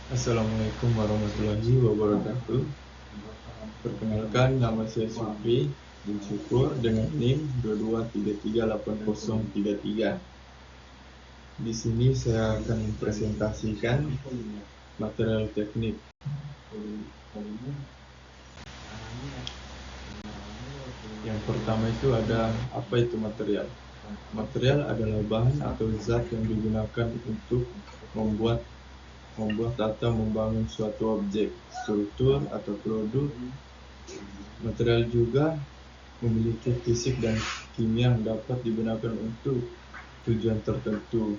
Assalamualaikum warahmatullahi wabarakatuh. Perkenalkan, nama saya Supri bin Syukur dengan NIM 22338033. Di sini saya akan mempresentasikan material teknik. Yang pertama itu ada apa itu material. Material adalah bahan atau zat yang digunakan untuk membuat atau membangun suatu objek, struktur atau produk. Material juga memiliki fisik dan kimia yang dapat digunakan untuk tujuan tertentu.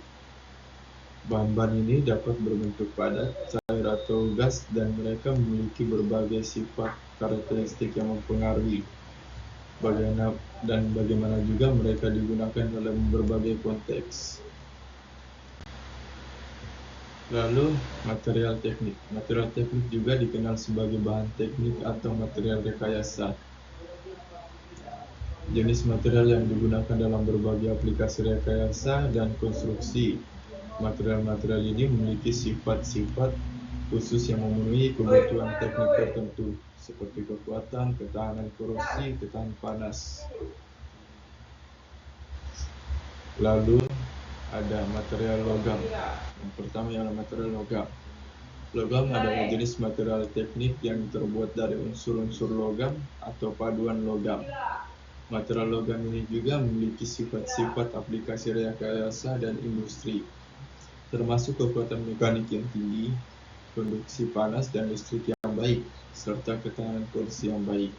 Bahan-bahan ini dapat berbentuk padat, cair atau gas, dan mereka memiliki berbagai sifat karakteristik yang mempengaruhi bagaimana juga mereka digunakan dalam berbagai konteks. Lalu, material teknik. Material teknik juga dikenal sebagai bahan teknik atau material rekayasa. Jenis material yang digunakan dalam berbagai aplikasi rekayasa dan konstruksi. Material-material ini memiliki sifat-sifat khusus yang memenuhi kebutuhan teknik tertentu, seperti kekuatan, ketahanan korosi, ketahanan panas. Lalu ada material logam. Yang pertama ialah material logam. Logam adalah jenis material teknik yang terbuat dari unsur-unsur logam atau paduan logam. Material logam ini juga memiliki sifat-sifat aplikasi rekayasa dan industri, termasuk kekuatan mekanik yang tinggi, konduksi panas dan listrik yang baik, serta ketahanan korosi yang baik.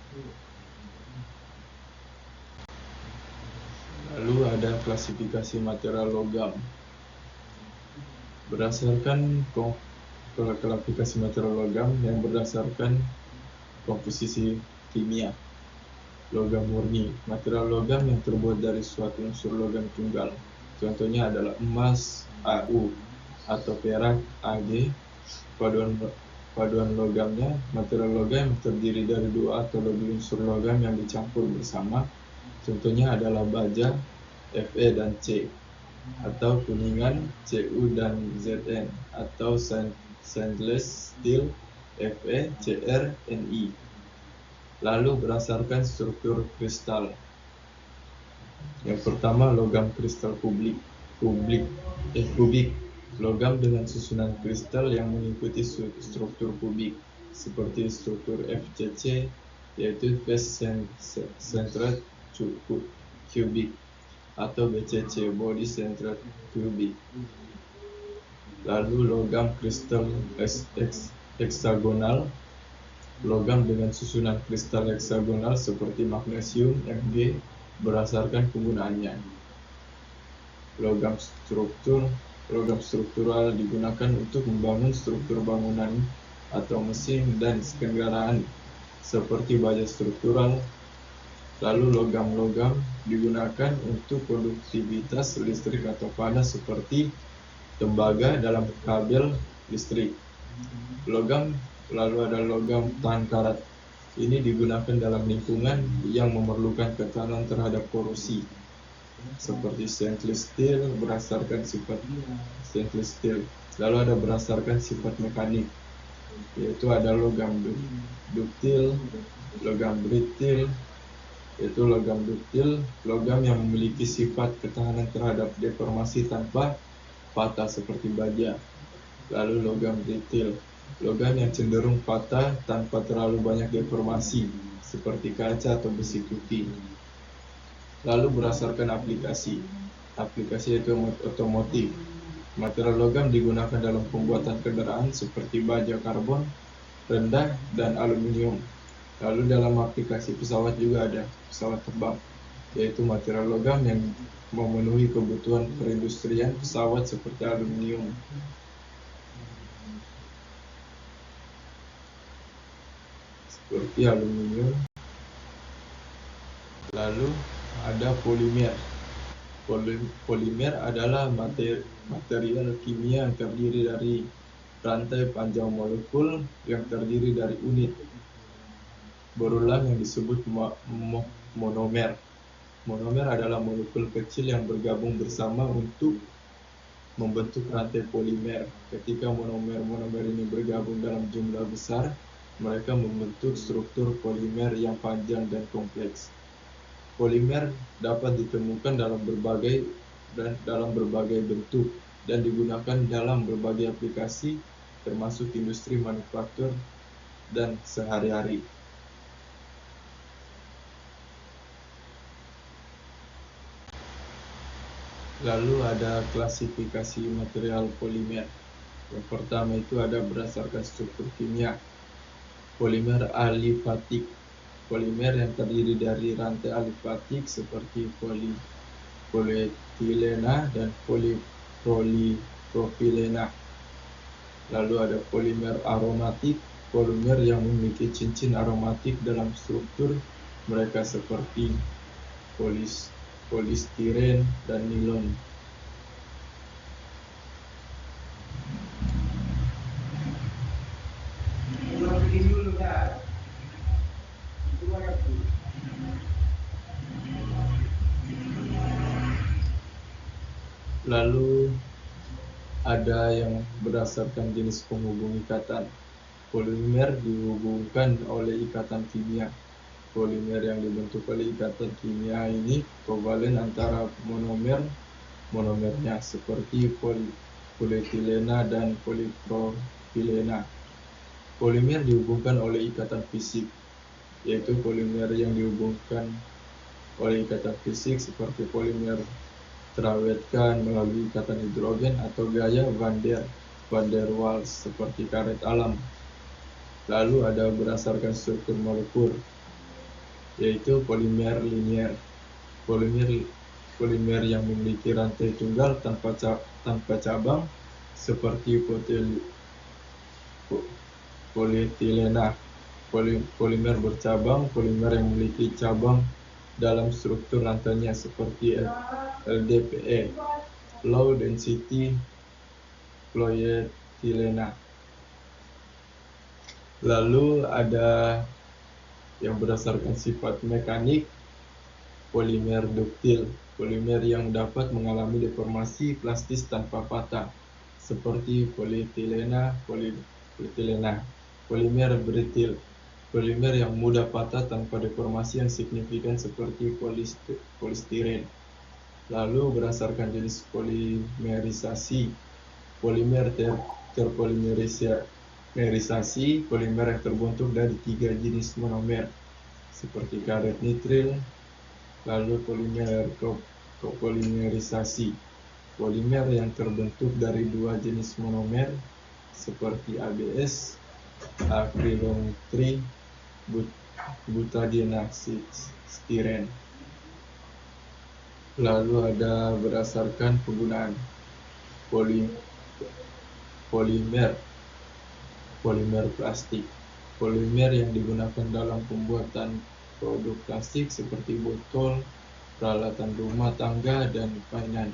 Lalu ada klasifikasi material logam. Berdasarkan klasifikasi material logam yang berdasarkan komposisi kimia. Logam murni, material logam yang terbuat dari suatu unsur logam tunggal. Contohnya adalah emas, Au, atau perak, Ag. Paduan logamnya, material logam yang terdiri dari dua atau lebih unsur logam yang dicampur bersama. Contohnya adalah baja, Fe dan C, atau kuningan, Cu dan Zn, atau stainless steel, Fe, Cr, Ni. Lalu berdasarkan struktur kristal. Yang pertama, logam kristal kubik. Logam dengan susunan kristal yang mengikuti struktur kubik, seperti struktur FCC, yaitu face centered cubic, atau BCC, body centered cubic. Lalu logam kristal heksagonal. Logam dengan susunan kristal heksagonal seperti magnesium, Mg, berdasarkan penggunaannya. Logam struktural digunakan untuk membangun struktur bangunan atau mesin dan kendaraan, seperti baja struktural. Lalu logam-logam digunakan untuk konduktivitas listrik atau panas, seperti tembaga dalam kabel listrik. Lalu ada logam tahan karat. Ini digunakan dalam lingkungan yang memerlukan ketahanan terhadap korosi, seperti stainless steel berdasarkan sifat stainless steel. Lalu ada berdasarkan sifat mekanik, yaitu ada logam duktil, logam brittil. Yaitu logam duktil, logam yang memiliki sifat ketahanan terhadap deformasi tanpa patah, seperti baja. Lalu logam brittil, logam yang cenderung patah tanpa terlalu banyak deformasi, seperti kaca atau besi putih. Lalu berdasarkan aplikasi itu otomotif. Material logam digunakan dalam pembuatan kendaraan seperti baja karbon rendah dan aluminium. Lalu dalam aplikasi pesawat juga ada pesawat terbang, yaitu material logam yang memenuhi kebutuhan perindustrian pesawat seperti aluminium. Lalu ada polimer. Polimer adalah material kimia yang terdiri dari rantai panjang molekul yang terdiri dari unit berulang yang disebut monomer. Monomer adalah molekul kecil yang bergabung bersama untuk membentuk rantai polimer. Ketika monomer-monomer ini bergabung dalam jumlah besar, mereka membentuk struktur polimer yang panjang dan kompleks. Polimer dapat ditemukan dalam berbagai bentuk dan digunakan dalam berbagai aplikasi, termasuk industri manufaktur dan sehari-hari. Lalu ada klasifikasi material polimer. Yang pertama itu ada berdasarkan struktur kimia. Polimer alifatik. Polimer yang terdiri dari rantai alifatik seperti polietilena dan polipropilena. Lalu ada polimer aromatik. Polimer yang memiliki cincin aromatik dalam struktur mereka seperti polistiren dan nilon. Lalu ada yang berdasarkan jenis penghubung ikatan. Polimer dihubungkan oleh ikatan kimia. Polimer yang dibentuk oleh ikatan kimia ini kovalen antara monomernya seperti polietilena dan polipropilena. Polimer dihubungkan oleh ikatan fisik, yaitu polimer yang dihubungkan oleh ikatan fisik seperti polimer terawetkan melalui ikatan hidrogen atau gaya van der Waals seperti karet alam. Lalu ada berdasarkan struktur molekul, yaitu polimer linier. Polimer yang memiliki rantai tunggal tanpa cabang seperti polietilena. Polimer bercabang, polimer yang memiliki cabang dalam struktur rantainya seperti LDPE, low density polietilena. Lalu ada yang berdasarkan sifat mekanik, polimer duktil, polimer yang dapat mengalami deformasi plastis tanpa patah seperti polietilena. Polimer brittle, polimer yang mudah patah tanpa deformasi yang signifikan seperti polistiren. Lalu berdasarkan jenis polimerisasi, polimer terpolimerisasi, polimer yang terbentuk dari 3 jenis monomer seperti karet nitril. Lalu polimer kopolimerisasi, polimer yang terbentuk dari 2 jenis monomer seperti ABS, akrilonitri butadienoxystiren. Lalu ada berdasarkan penggunaan polimer plastik, polimer yang digunakan dalam pembuatan produk plastik seperti botol, peralatan rumah tangga, dan mainan.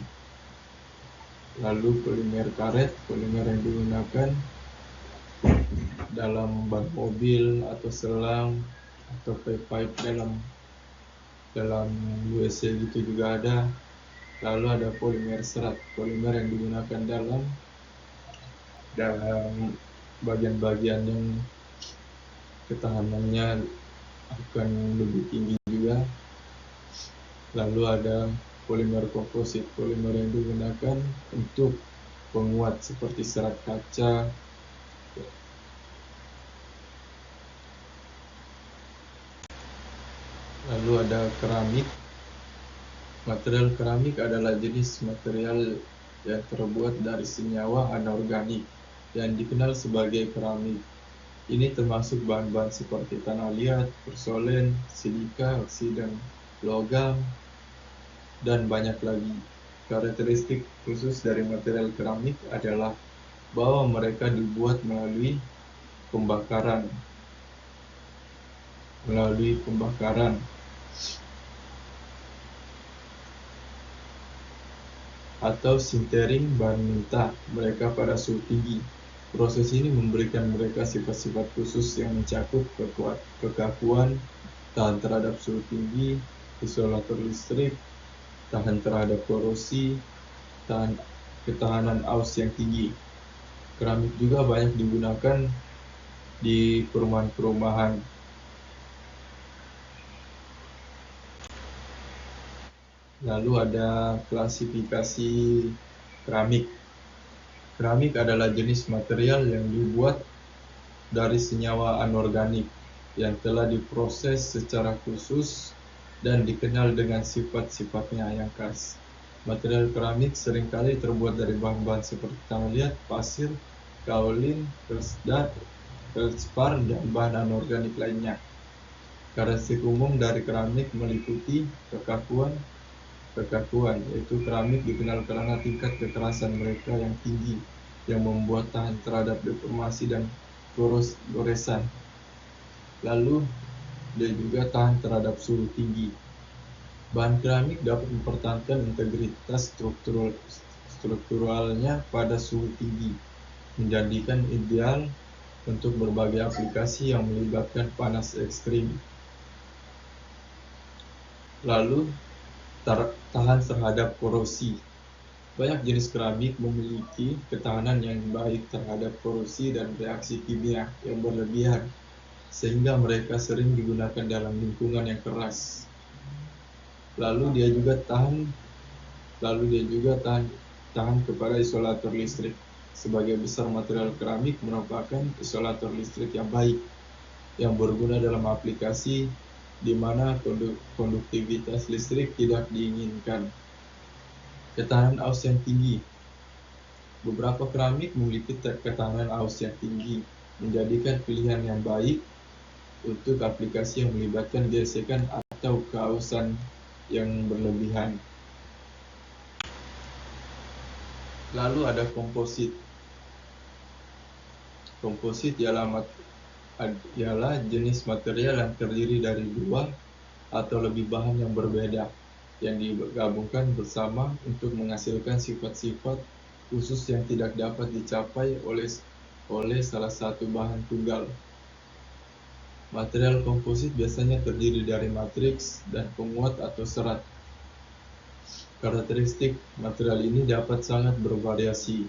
Lalu polimer karet, polimer yang digunakan dalam ban mobil atau selang atau pipe dalam WC gitu juga ada. Lalu ada polimer serat, polimer yang digunakan dalam bagian-bagian yang ketahanannya akan lebih tinggi juga. Lalu ada polimer komposit, polimer yang digunakan untuk penguat seperti serat kaca. Lalu ada keramik. Material keramik adalah jenis material yang terbuat dari senyawa anorganik yang dikenal sebagai keramik. Ini termasuk bahan-bahan seperti tanah liat, porselen, silika, oksida logam, dan banyak lagi. Karakteristik khusus dari material keramik adalah bahwa mereka dibuat melalui pembakaran atau sintering bahan mentah mereka pada suhu tinggi. Proses ini memberikan mereka sifat-sifat khusus yang mencakup kekakuan, tahan terhadap suhu tinggi, isolator listrik, tahan terhadap korosi, tahan ketahanan aus yang tinggi. Keramik juga banyak digunakan di perumahan-perumahan. Lalu ada klasifikasi keramik. Keramik adalah jenis material yang dibuat dari senyawa anorganik yang telah diproses secara khusus dan dikenal dengan sifat-sifatnya yang khas. Material keramik seringkali terbuat dari bahan-bahan seperti kita lihat, pasir, kaolin, feldspar, dan bahan anorganik lainnya. Karakteristik umum dari keramik meliputi kekakuan, yaitu keramik dikenal karena tingkat kekerasan mereka yang tinggi, yang membuat tahan terhadap deformasi dan goresan. Lalu, dia juga tahan terhadap suhu tinggi. Bahan keramik dapat mempertahankan integritas strukturalnya pada suhu tinggi, menjadikan ideal untuk berbagai aplikasi yang melibatkan panas ekstrim. Lalu, tahan terhadap korosi. Banyak jenis keramik memiliki ketahanan yang baik terhadap korosi dan reaksi kimia yang berlebihan, sehingga mereka sering digunakan dalam lingkungan yang keras. Lalu dia juga tahan kepada isolator listrik. Sebagai besar material keramik merupakan isolator listrik yang baik, yang berguna dalam aplikasi di mana konduktivitas listrik tidak diinginkan. Ketahanan aus yang tinggi. Beberapa keramik memiliki ketahanan aus yang tinggi, menjadikan pilihan yang baik untuk aplikasi yang melibatkan gesekan atau keausan yang berlebihan. Lalu ada komposit. Komposit ialah jenis material yang terdiri dari dua atau lebih bahan yang berbeda, yang digabungkan bersama untuk menghasilkan sifat-sifat khusus yang tidak dapat dicapai oleh salah satu bahan tunggal. Material komposit biasanya terdiri dari matriks dan penguat atau serat. Karakteristik material ini dapat sangat bervariasi,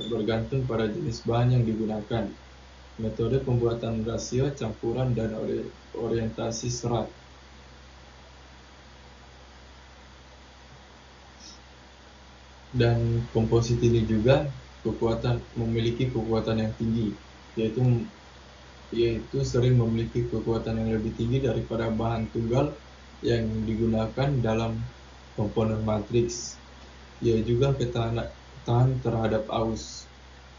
bergantung pada jenis bahan yang digunakan, metode pembuatan rasio, campuran, dan orientasi serat. Dan komposit ini juga memiliki kekuatan yang tinggi, yaitu sering memiliki kekuatan yang lebih tinggi daripada bahan tunggal yang digunakan dalam komponen matriks. Ia juga tahan terhadap aus.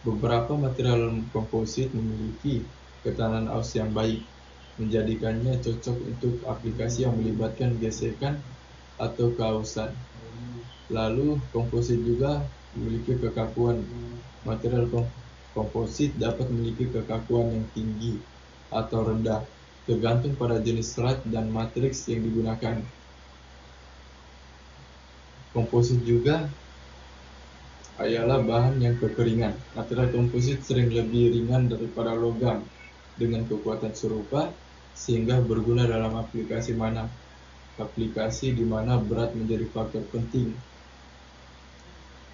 Beberapa material komposit memiliki ketahanan aus yang baik, menjadikannya cocok untuk aplikasi yang melibatkan gesekan atau keausan. Lalu, komposit juga memiliki kekakuan. Material komposit dapat memiliki kekakuan yang tinggi atau rendah, tergantung pada jenis serat dan matriks yang digunakan. Komposit juga ialah bahan yang kekeringan. Material komposit sering lebih ringan daripada logam dengan kekuatan serupa, sehingga berguna dalam aplikasi di mana berat menjadi faktor penting.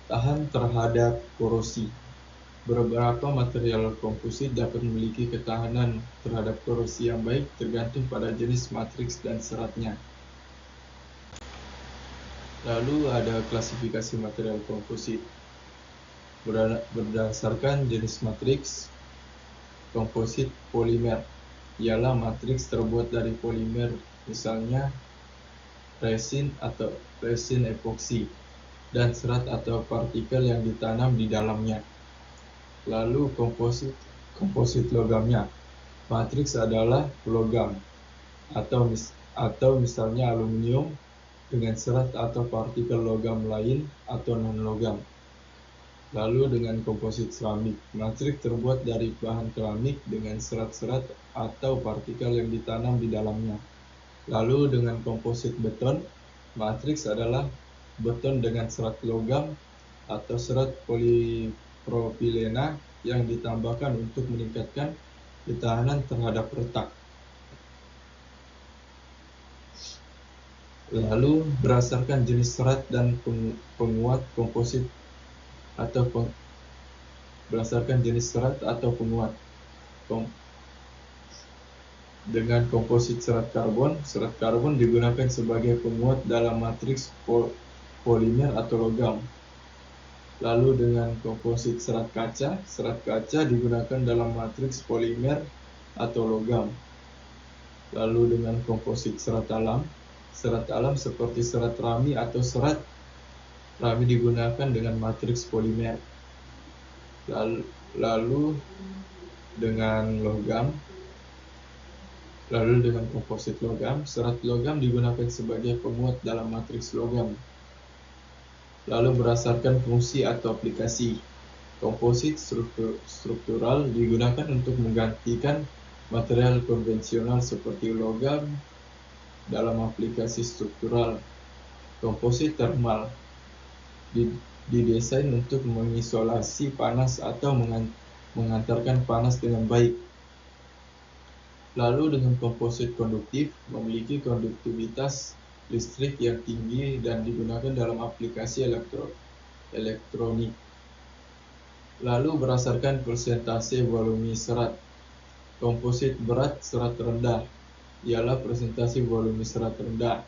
Tahan terhadap korosi. Beberapa material komposit dapat memiliki ketahanan terhadap korosi yang baik tergantung pada jenis matriks dan seratnya. Lalu ada klasifikasi material komposit. Berdasarkan jenis matriks, komposit polimer ialah matriks terbuat dari polimer, misalnya resin atau resin epoksi, dan serat atau partikel yang ditanam di dalamnya. Lalu komposit logamnya. Matriks adalah logam atau misalnya aluminium dengan serat atau partikel logam lain atau non-logam. Lalu dengan komposit keramik. Matriks terbuat dari bahan keramik dengan serat-serat atau partikel yang ditanam di dalamnya. Lalu dengan komposit beton, matriks adalah beton dengan serat logam atau serat polipropilena yang ditambahkan untuk meningkatkan ketahanan terhadap retak. Lalu berdasarkan jenis serat dan penguat komposit atau berdasarkan jenis serat atau penguat. Dengan komposit serat karbon digunakan sebagai penguat dalam matriks polimer atau logam. Lalu dengan komposit serat kaca digunakan dalam matriks polimer atau logam. Lalu dengan komposit serat alam seperti serat rami atau serat rami digunakan dengan matriks polimer. Lalu dengan komposit logam, serat logam digunakan sebagai penguat dalam matriks logam. Lalu berdasarkan fungsi atau aplikasi, komposit struktural digunakan untuk menggantikan material konvensional seperti logam dalam aplikasi struktural. Komposit termal didesain untuk mengisolasi panas atau mengantarkan panas dengan baik. Lalu dengan komposit konduktif, memiliki konduktivitas listrik yang tinggi dan digunakan dalam aplikasi elektronik. Lalu berdasarkan persentase volume serat, komposit berat serat rendah ialah persentase volume serat rendah.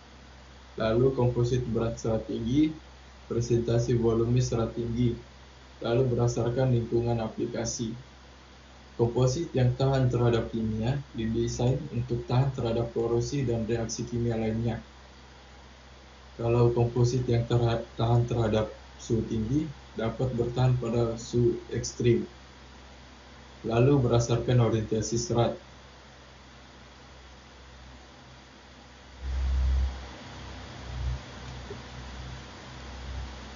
Lalu komposit berat serat tinggi, persentase volume serat tinggi. Lalu berdasarkan lingkungan aplikasi, komposit yang tahan terhadap kimia didesain untuk tahan terhadap korosi dan reaksi kimia lainnya. Kalau komposit yang tahan terhadap suhu tinggi dapat bertahan pada suhu ekstrim. Lalu berdasarkan orientasi serat,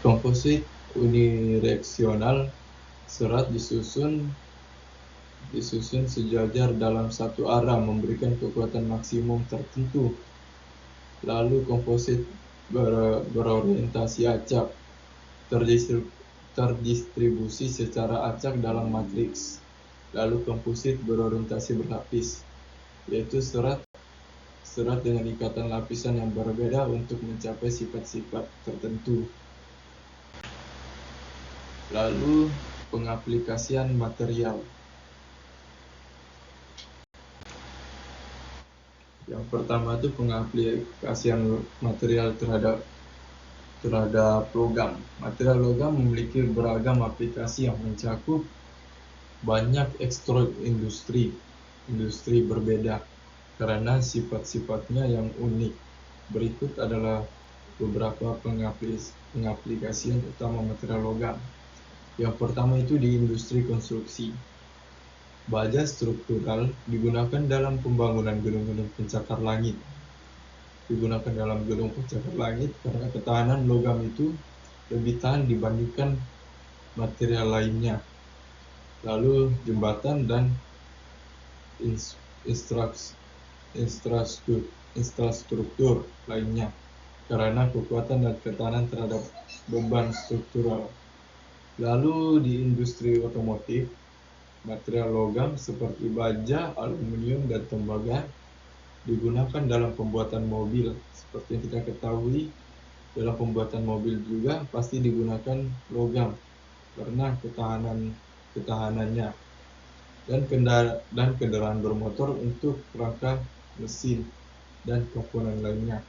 komposit unidireksional serat disusun sejajar dalam satu arah memberikan kekuatan maksimum tertentu. Lalu komposit berorientasi acak terdistribusi secara acak dalam matriks. Lalu komposit berorientasi berlapis, yaitu serat dengan ikatan lapisan yang berbeda untuk mencapai sifat-sifat tertentu. Lalu pengaplikasian material. Yang pertama itu pengaplikasian material terhadap logam. Material logam memiliki beragam aplikasi yang mencakup banyak ekstrud industri berbeda karena sifat-sifatnya yang unik. Berikut adalah beberapa pengaplikasian utama material logam. Yang pertama itu di industri konstruksi. Baja struktural digunakan dalam pembangunan gedung-gedung pencakar langit. Karena ketahanan logam itu lebih tahan dibandingkan material lainnya. Lalu jembatan dan infrastruktur lainnya karena kekuatan dan ketahanan terhadap beban struktural. Lalu di industri otomotif, material logam seperti baja, aluminium, dan tembaga digunakan dalam pembuatan mobil. Seperti yang kita ketahui, dalam pembuatan mobil juga pasti digunakan logam karena ketahanannya. Dan kendaraan bermotor untuk rangka mesin dan komponen lainnya.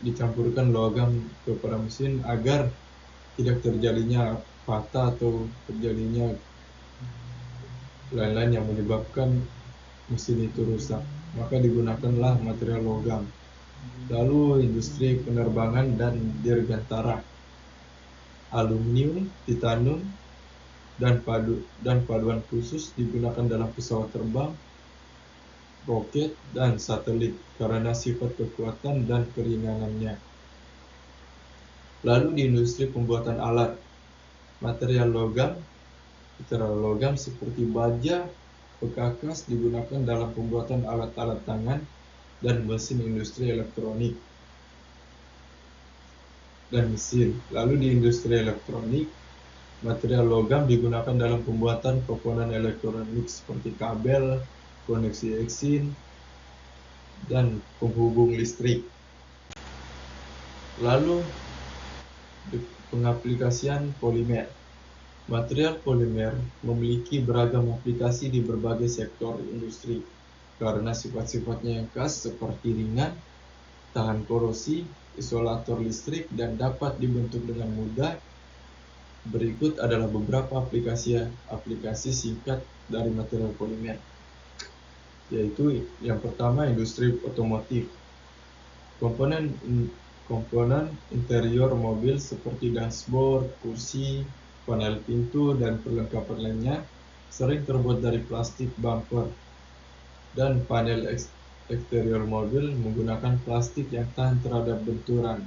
Dicampurkan logam kepada mesin agar tidak terjadinya patah atau terjadinya lain-lain yang menyebabkan mesin itu rusak, maka digunakanlah material logam. Lalu industri penerbangan dan dirgantara, aluminium, titanium, dan paduan khusus digunakan dalam pesawat terbang, roket, dan satelit karena sifat kekuatan dan keringanannya. Lalu di industri pembuatan alat, material logam seperti baja, bekakas digunakan dalam pembuatan alat-alat tangan dan mesin industri elektronik dan mesin. Lalu di industri elektronik, material logam digunakan dalam pembuatan komponen elektronik seperti kabel, koneksi eksin, dan penghubung listrik. Lalu Pengaplikasian polimer. Material polimer memiliki beragam aplikasi di berbagai sektor industri karena sifat-sifatnya yang khas seperti ringan, tahan korosi, isolator listrik, dan dapat dibentuk dengan mudah. Berikut adalah beberapa aplikasi singkat dari material polimer, yaitu yang pertama industri otomotif. Komponen interior mobil seperti dashboard, kursi, panel pintu, dan perlengkapan lainnya sering terbuat dari plastik bumper, dan panel eksterior mobil menggunakan plastik yang tahan terhadap benturan.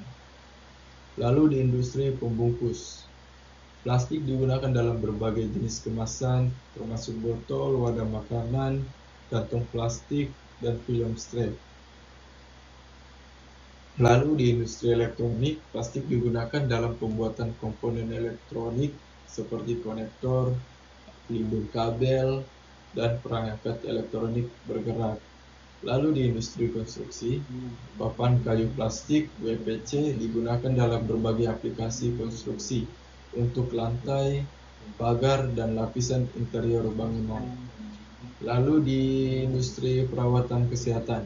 Lalu di industri pembungkus, plastik digunakan dalam berbagai jenis kemasan, termasuk botol, wadah makanan, kantong plastik, dan film strip. Lalu di industri elektronik, plastik digunakan dalam pembuatan komponen elektronik seperti konektor, pelindung kabel, dan perangkat elektronik bergerak. Lalu di industri konstruksi, papan kayu plastik (WPC) digunakan dalam berbagai aplikasi konstruksi untuk lantai, pagar, dan lapisan interior bangunan. Lalu di industri perawatan kesehatan,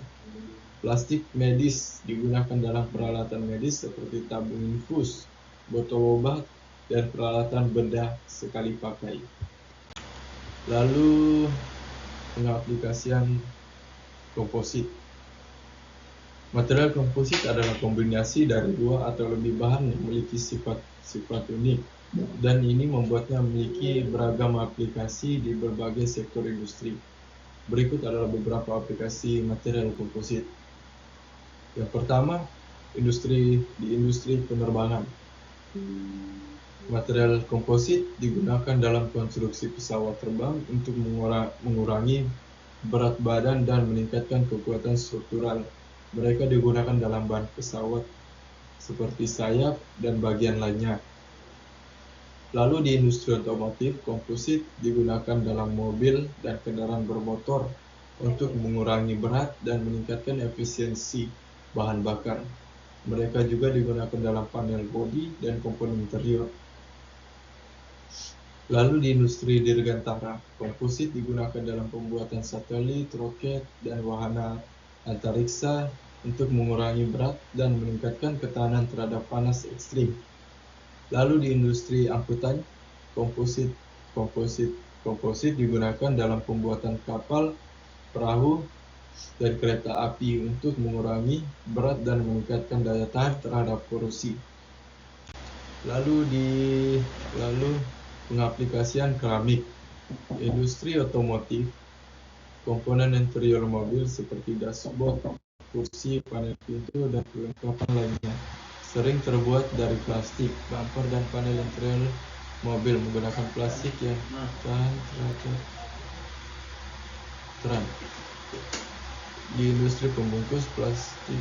plastik medis digunakan dalam peralatan medis seperti tabung infus, botol obat, dan peralatan bedah sekali pakai. Lalu pengaplikasian komposit. Material komposit adalah kombinasi dari dua atau lebih bahan yang memiliki sifat unik, dan ini membuatnya memiliki beragam aplikasi di berbagai sektor industri. Berikut adalah beberapa aplikasi material komposit. Yang pertama, di industri penerbangan. Material komposit digunakan dalam konstruksi pesawat terbang untuk mengurangi berat badan dan meningkatkan kekuatan struktural. Mereka digunakan dalam ban pesawat seperti sayap dan bagian lainnya. Lalu di industri otomotif, komposit digunakan dalam mobil dan kendaraan bermotor untuk mengurangi berat dan meningkatkan efisiensi bahan bakar. Mereka juga digunakan dalam panel bodi dan komponen interior. Lalu di industri dirgantara, komposit digunakan dalam pembuatan satelit, roket, dan wahana antariksa untuk mengurangi berat dan meningkatkan ketahanan terhadap panas ekstrim. Lalu di industri angkutan, komposit digunakan dalam pembuatan kapal, perahu, dan kereta api untuk mengurangi berat dan meningkatkan daya tahan terhadap korosi. Lalu pengaplikasian keramik. Industri otomotif, komponen interior mobil seperti dashboard, kursi, panel pintu, dan perlengkapan lainnya sering terbuat dari plastik. Bumper dan panel interior mobil menggunakan plastik yang tahan terhadap teran. Di industri pembungkus plastik,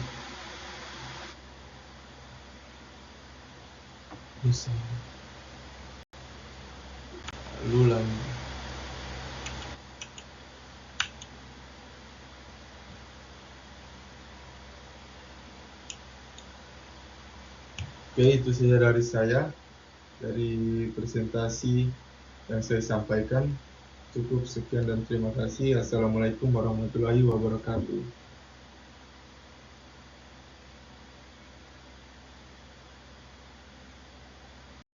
misalnya lulang. Oke, itu saja dari saya, dari presentasi yang saya sampaikan. Cukup sekian dan terima kasih. Assalamualaikum warahmatullahi wabarakatuh.